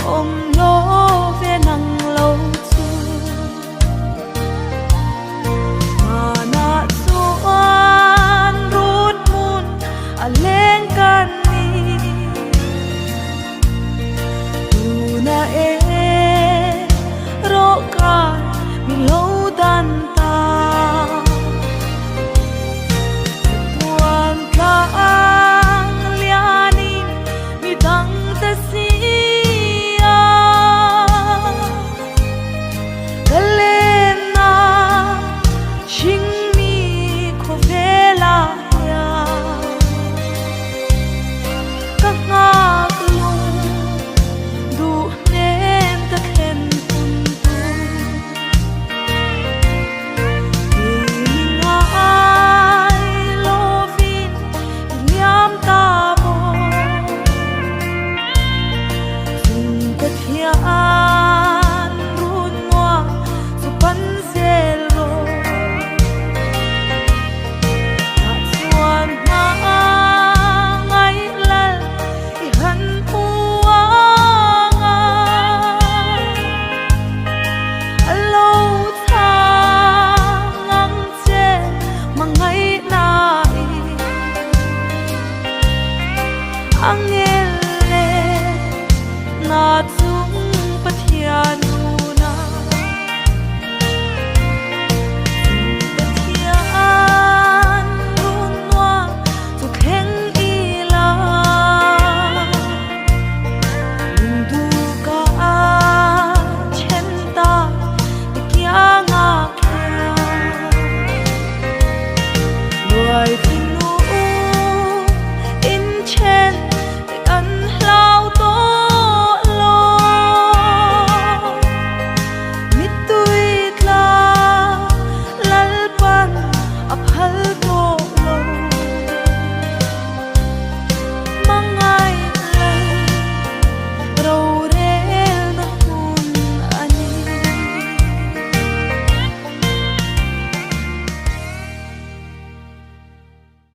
ôm lô về nắng lâu chu mà na chuan rút mun a leng kan ni tu na e ro ka mi lo dan ta tuan ka ang lianin mi dang ta si angele na tu